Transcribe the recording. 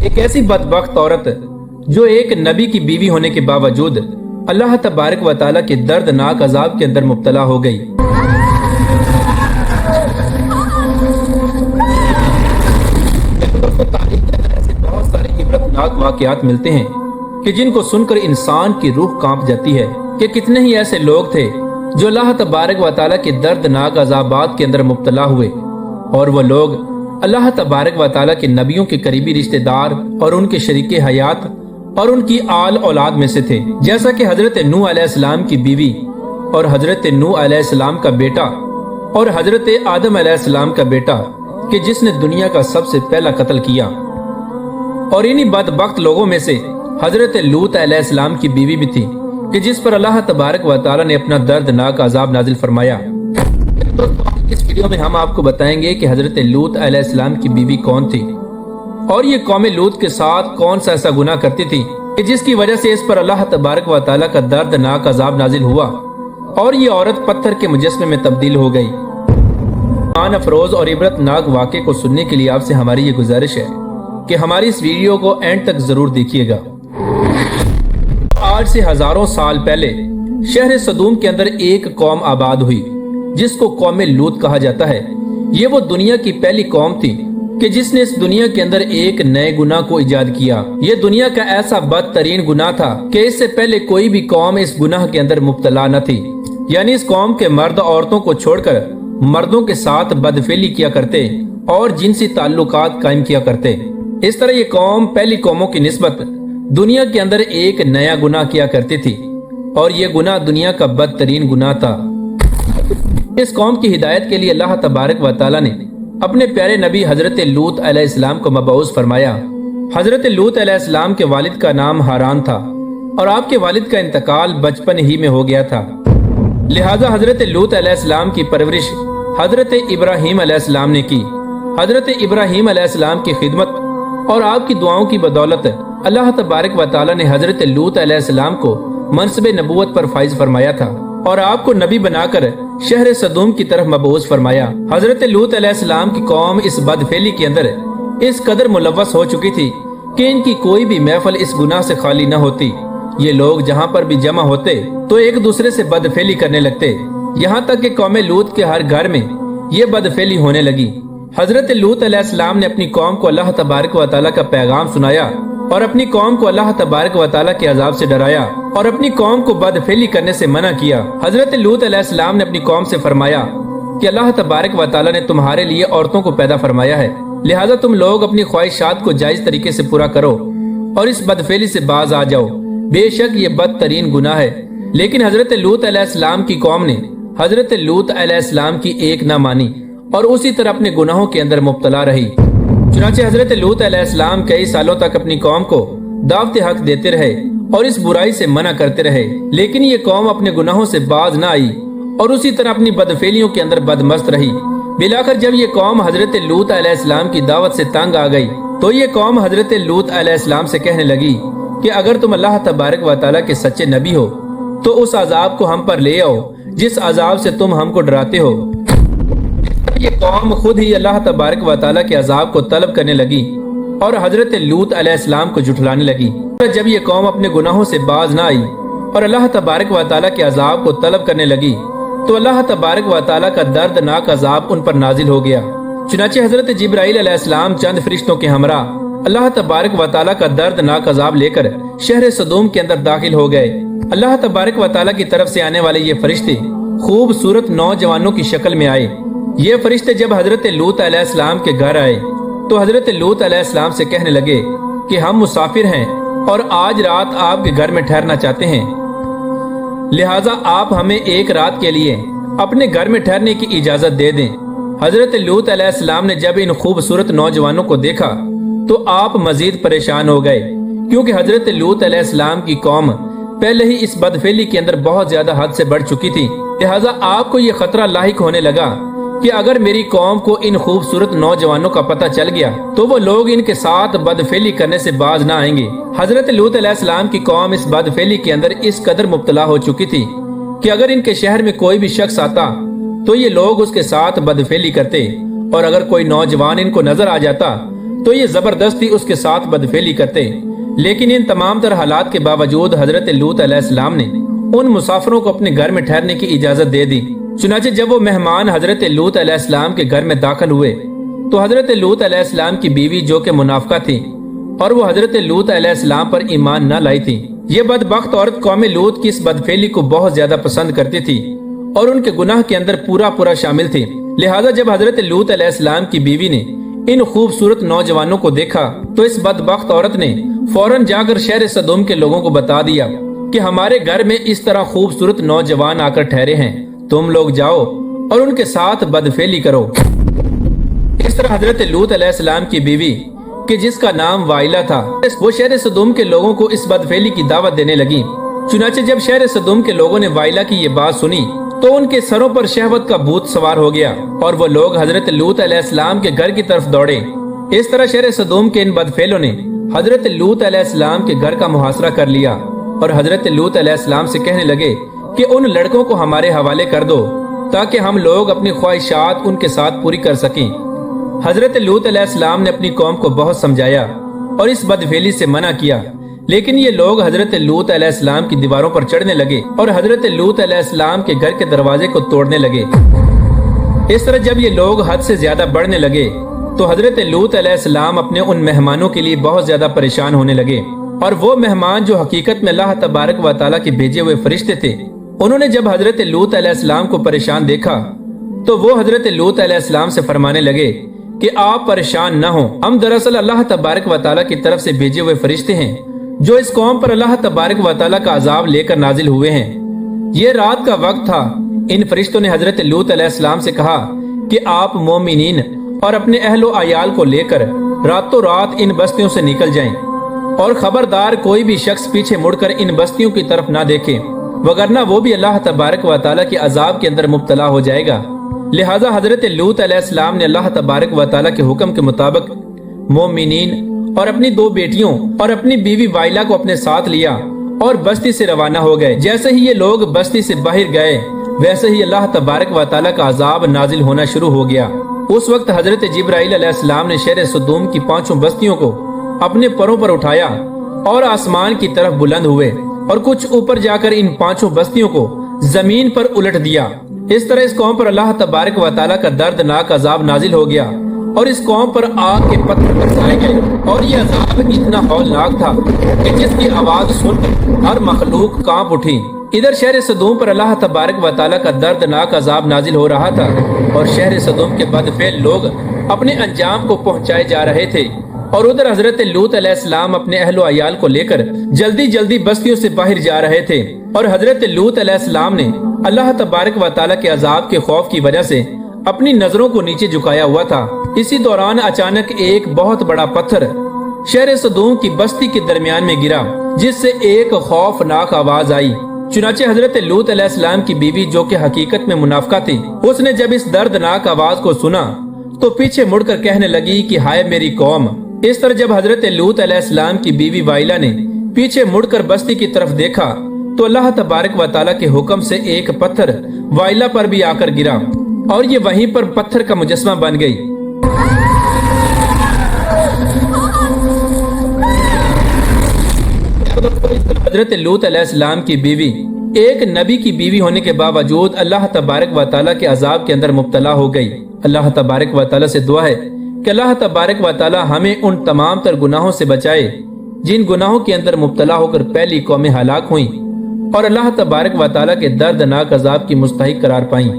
ایک ایسی بدبخت عورت جو ایک نبی کی بیوی ہونے کے باوجود اللہ تبارک و تعالیٰ کے دردناک عذاب کے اندر مبتلا ہو گئی۔ ایسے بہت سارے عبرتناک واقعات ملتے ہیں کہ جن کو سن کر انسان کی روح کانپ جاتی ہے کہ کتنے ہی ایسے لوگ تھے جو اللہ تبارک و تعالیٰ کے دردناک عذابات کے اندر مبتلا ہوئے، اور وہ لوگ اللہ تبارک و تعالیٰ کے نبیوں کے قریبی رشتہ دار اور ان کے شریک حیات اور ان کی آل اولاد میں سے تھے، جیسا کہ حضرت نوح علیہ السلام کی بیوی اور حضرت نوح علیہ السلام کا بیٹا اور حضرت آدم علیہ السلام کا بیٹا کہ جس نے دنیا کا سب سے پہلا قتل کیا، اور انہی بدبخت لوگوں میں سے حضرت لوط علیہ السلام کی بیوی بھی تھی کہ جس پر اللہ تبارک و تعالیٰ نے اپنا دردناک عذاب نازل فرمایا۔ اس ویڈیو میں ہم آپ کو بتائیں گے کہ حضرت لوط علیہ السلام کی بیوی کون تھی اور یہ قوم لوط کے ساتھ کون سا ایسا گناہ کرتی تھی کہ جس کی وجہ سے اس پر اللہ تبارک و تعالیٰ کا دردناک عذاب نازل ہوا اور یہ عورت پتھر کے مجسمے میں تبدیل ہو گئی۔ ایمان افروز اور عبرتناک واقعے کو سننے کے لیے آپ سے ہماری یہ گزارش ہے کہ ہماری اس ویڈیو کو اینڈ تک ضرور دیکھیے گا۔ آج سے ہزاروں سال پہلے شہر صدوم کے اندر ایک قوم آباد ہوئی جس کو قوم لوط کہا جاتا ہے۔ یہ وہ دنیا کی پہلی قوم تھی کہ جس نے اس دنیا کے اندر ایک نئے گناہ کو ایجاد کیا۔ یہ دنیا کا ایسا بدترین گناہ تھا کہ اس سے پہلے کوئی بھی قوم اس گناہ کے اندر مبتلا نہ تھی، یعنی اس قوم کے مرد عورتوں کو چھوڑ کر مردوں کے ساتھ بدفعلی کیا کرتے اور جنسی تعلقات قائم کیا کرتے۔ اس طرح یہ قوم پہلی قوموں کی نسبت دنیا کے اندر ایک نیا گناہ کیا کرتی تھی، اور یہ گناہ دنیا کا بدترین گناہ تھا۔ اس قوم کی ہدایت کے لیے اللہ تبارک و تعالیٰ نے اپنے پیارے نبی حضرت لوط علیہ السلام کو مبعوث فرمایا۔ حضرت لوط علیہ السلام کے والد کا نام ہاران تھا اور آپ کے والد کا انتقال بچپن ہی میں ہو گیا تھا، لہٰذا حضرت لوط علیہ السلام کی پرورش حضرت ابراہیم علیہ السلام نے کی۔ حضرت ابراہیم علیہ السلام کی خدمت اور آپ کی دعاؤں کی بدولت اللہ تبارک و تعالیٰ نے حضرت لوط علیہ السلام کو منصب نبوت پر فائز فرمایا تھا اور آپ کو نبی بنا کر شہر صدوم کی طرف مبعوث فرمایا۔ حضرت لوط علیہ السلام کی قوم اس بدفعلی کے اندر اس قدر ملوث ہو چکی تھی کہ ان کی کوئی بھی محفل اس گناہ سے خالی نہ ہوتی۔ یہ لوگ جہاں پر بھی جمع ہوتے تو ایک دوسرے سے بدفعلی کرنے لگتے، یہاں تک کہ قوم لوط کے ہر گھر میں یہ بدفعلی ہونے لگی۔ حضرت لوط علیہ السلام نے اپنی قوم کو اللہ تبارک و تعالیٰ کا پیغام سنایا اور اپنی قوم کو اللہ تبارک و تعالیٰ کے عذاب سے ڈرایا اور اپنی قوم کو بدفعلی کرنے سے منع کیا۔ حضرت لوط علیہ السلام نے اپنی قوم سے فرمایا کہ اللہ تبارک و تعالیٰ نے تمہارے لیے عورتوں کو پیدا فرمایا ہے، لہٰذا تم لوگ اپنی خواہشات کو جائز طریقے سے پورا کرو اور اس بدفعلی سے باز آ جاؤ، بے شک یہ بدترین گناہ ہے۔ لیکن حضرت لوط علیہ السلام کی قوم نے حضرت لوط علیہ السلام کی ایک نہ مانی اور اسی طرح اپنے گناہوں کے اندر مبتلا رہی۔ چنانچہ حضرت لوط علیہ السلام کئی سالوں تک اپنی قوم کو دعوت حق دیتے رہے اور اس برائی سے منع کرتے رہے، لیکن یہ قوم اپنے گناہوں سے باز نہ آئی اور اسی طرح اپنی بدفعلیوں کے اندر بدمست رہی۔ بلاخر جب یہ قوم حضرت لوط علیہ السلام کی دعوت سے تنگ آ گئی تو یہ قوم حضرت لوط علیہ السلام سے کہنے لگی کہ اگر تم اللہ تبارک و تعالیٰ کے سچے نبی ہو تو اس عذاب کو ہم پر لے آؤ جس عذاب سے تم ہم کو ڈراتے ہو۔ یہ قوم خود ہی اللہ تبارک و تعالیٰ کے عذاب کو طلب کرنے لگی اور حضرت لوط علیہ السلام کو جھٹلانے لگی۔ جب یہ قوم اپنے گناہوں سے باز نہ آئی اور اللہ تبارک و تعالیٰ کے عذاب کو طلب کرنے لگی تو اللہ تبارک و تعالیٰ کا دردناک عذاب ان پر نازل ہو گیا۔ چنانچہ حضرت جبرائیل علیہ السلام چند فرشتوں کے ہمراہ اللہ تبارک و تعالیٰ کا دردناک عذاب لے کر شہر صدوم کے اندر داخل ہو گئے۔ اللہ تبارک و تعالیٰ کی طرف سے آنے والے یہ فرشتے خوبصورت نوجوانوں کی شکل میں آئے۔ یہ فرشتے جب حضرت لوط علیہ السلام کے گھر آئے تو حضرت لوط علیہ السلام سے کہنے لگے کہ ہم مسافر ہیں اور آج رات آپ کے گھر میں ٹھہرنا چاہتے ہیں، لہٰذا آپ ہمیں ایک رات کے لیے اپنے گھر میں ٹھہرنے کی اجازت دے دیں۔ حضرت لوط علیہ السلام نے جب ان خوبصورت نوجوانوں کو دیکھا تو آپ مزید پریشان ہو گئے، کیونکہ حضرت لوط علیہ السلام کی قوم پہلے ہی اس بدفعلی کے اندر بہت زیادہ حد سے بڑھ چکی تھی، لہٰذا آپ کو یہ خطرہ لاحق ہونے لگا کہ اگر میری قوم کو ان خوبصورت نوجوانوں کا پتہ چل گیا تو وہ لوگ ان کے ساتھ بدفعلی کرنے سے باز نہ آئیں گے۔ حضرت لوط علیہ السلام کی قوم اس بدفعلی کے اندر اس قدر مبتلا ہو چکی تھی کہ اگر ان کے شہر میں کوئی بھی شخص آتا تو یہ لوگ اس کے ساتھ بدفعلی کرتے، اور اگر کوئی نوجوان ان کو نظر آ جاتا تو یہ زبردستی اس کے ساتھ بدفعلی کرتے، لیکن ان تمام تر حالات کے باوجود حضرت لوط علیہ السلام نے ان مسافروں کو اپنے گھر میں ٹھہرنے کی اجازت دے دی۔ چنانچہ جب وہ مہمان حضرت لوط علیہ السلام کے گھر میں داخل ہوئے تو حضرت لوط علیہ السلام کی بیوی جو کہ منافقہ تھی اور وہ حضرت لوط علیہ السلام پر ایمان نہ لائی تھی، یہ بدبخت عورت قوم لوط کی اس بدفعلی کو بہت زیادہ پسند کرتی تھی اور ان کے گناہ کے اندر پورا شامل تھی۔ لہذا جب حضرت لوط علیہ السلام کی بیوی نے ان خوبصورت نوجوانوں کو دیکھا تو اس بدبخت عورت نے فوراً جا کر شہر سدوم کے لوگوں کو بتا دیا کہ ہمارے گھر میں اس طرح خوبصورت نوجوان آ کر ٹھہرے ہیں، تم لوگ جاؤ اور ان کے ساتھ بدفعلی کرو۔ اس طرح حضرت لوط علیہ السلام کی بیوی کہ جس کا نام وائلہ تھا، وہ شہر سدوم کے لوگوں کو اس بدفعلی کی دعوت دینے لگی۔ چنانچہ جب شہر سدوم کے لوگوں نے وائلہ کی یہ بات سنی تو ان کے سروں پر شہوت کا بھوت سوار ہو گیا اور وہ لوگ حضرت لوط علیہ السلام کے گھر کی طرف دوڑے۔ اس طرح شہر سدوم کے ان بدفعلوں نے حضرت لوط علیہ السلام کے گھر کا محاصرہ کر لیا اور حضرت لوط علیہ السلام سے کہنے لگے کہ ان لڑکوں کو ہمارے حوالے کر دو تاکہ ہم لوگ اپنی خواہشات ان کے ساتھ پوری کر سکیں۔ حضرت لوط علیہ السلام نے اپنی قوم کو بہت سمجھایا اور اس بدفعلی سے منع کیا، لیکن یہ لوگ حضرت لوط علیہ السلام کی دیواروں پر چڑھنے لگے اور حضرت لوط علیہ السلام کے گھر کے دروازے کو توڑنے لگے۔ اس طرح جب یہ لوگ حد سے زیادہ بڑھنے لگے تو حضرت لوط علیہ السلام اپنے ان مہمانوں کے لیے بہت زیادہ پریشان ہونے لگے، اور وہ مہمان جو حقیقت میں اللہ تبارک و تعالیٰ کے بھیجے ہوئے فرشتے تھے، انہوں نے جب حضرت لوط علیہ السلام کو پریشان دیکھا تو وہ حضرت لوط علیہ السلام سے فرمانے لگے کہ آپ پریشان نہ ہوں، ہم دراصل اللہ تبارک و تعالیٰ کی طرف سے بھیجے ہوئے فرشتے ہیں جو اس قوم پر اللہ تبارک و تعالیٰ کا عذاب لے کر نازل ہوئے ہیں۔ یہ رات کا وقت تھا۔ ان فرشتوں نے حضرت لوط علیہ السلام سے کہا کہ آپ مومنین اور اپنے اہل و عیال کو لے کر راتوں رات ان بستیوں سے نکل جائیں، اور خبردار کوئی بھی شخص پیچھے مڑ کر ان بستیوں کی طرف نہ دیکھے، وگرنہ وہ بھی اللہ تبارک و تعالیٰ کے عذاب کے اندر مبتلا ہو جائے گا۔ لہٰذا حضرت لوط علیہ السلام نے اللہ تبارک و تعالیٰ کے حکم کے مطابق مومنین اور اپنی 2 بیٹیوں اور اپنی بیوی وائلہ کو اپنے ساتھ لیا اور بستی سے روانہ ہو گئے۔ جیسے ہی یہ لوگ بستی سے باہر گئے ویسے ہی اللہ تبارک و تعالیٰ کا عذاب نازل ہونا شروع ہو گیا۔ اس وقت حضرت جبرائیل علیہ السلام نے شہر سدوم کی 5 بستیوں کو اپنے پروں پر اٹھایا اور آسمان کی طرف بلند ہوئے اور کچھ اوپر جا کر ان 5 بستیوں کو زمین پر الٹ دیا۔ اس طرح اس قوم پر اللہ تبارک و تعالیٰ کا دردناک عذاب نازل ہو گیا اور اس قوم پر آگ کے پتھر برسائے گئے، اور یہ عذاب اتنا ہولناک تھا کہ جس کی آواز سن ہر مخلوق کانپ اٹھی۔ ادھر شہر سدوم پر اللہ تبارک و تعالیٰ کا دردناک عذاب نازل ہو رہا تھا اور شہر سدوم کے بدفعل لوگ اپنے انجام کو پہنچائے جا رہے تھے، اور ادھر حضرت لوط علیہ السلام اپنے اہل و عیال کو لے کر جلدی بستیوں سے باہر جا رہے تھے، اور حضرت لوط علیہ السلام نے اللہ تبارک و تعالیٰ کے عذاب کے خوف کی وجہ سے اپنی نظروں کو نیچے جھکایا ہوا تھا۔ اسی دوران اچانک ایک بہت بڑا پتھر شہر سدوم کی بستی کے درمیان میں گرا، جس سے ایک خوفناک آواز آئی۔ چنانچہ حضرت لوط علیہ السلام کی بیوی جو کہ حقیقت میں منافقہ تھی، اس نے جب اس دردناک آواز کو سنا تو پیچھے مڑ کر کہنے لگی کہ ہائے میری قوم۔ اس طرح جب حضرت لوط علیہ السلام کی بیوی وائلہ نے پیچھے مڑ کر بستی کی طرف دیکھا تو اللہ تبارک و تعالیٰ کے حکم سے ایک پتھر وائلہ پر بھی آ کر گرا اور یہ وہیں پر پتھر کا مجسمہ بن گئی۔ حضرت لوط علیہ السلام کی بیوی ایک نبی کی بیوی ہونے کے باوجود اللہ تبارک و تعالیٰ کے عذاب کے اندر مبتلا ہو گئی۔ اللہ تبارک و تعالیٰ سے دعا ہے کہ اللہ تبارک و تعالیٰ ہمیں ان تمام تر گناہوں سے بچائے جن گناہوں کے اندر مبتلا ہو کر پہلی قومیں ہلاک ہوئیں اور اللہ تبارک و تعالیٰ کے دردناک عذاب کی مستحق قرار پائیں۔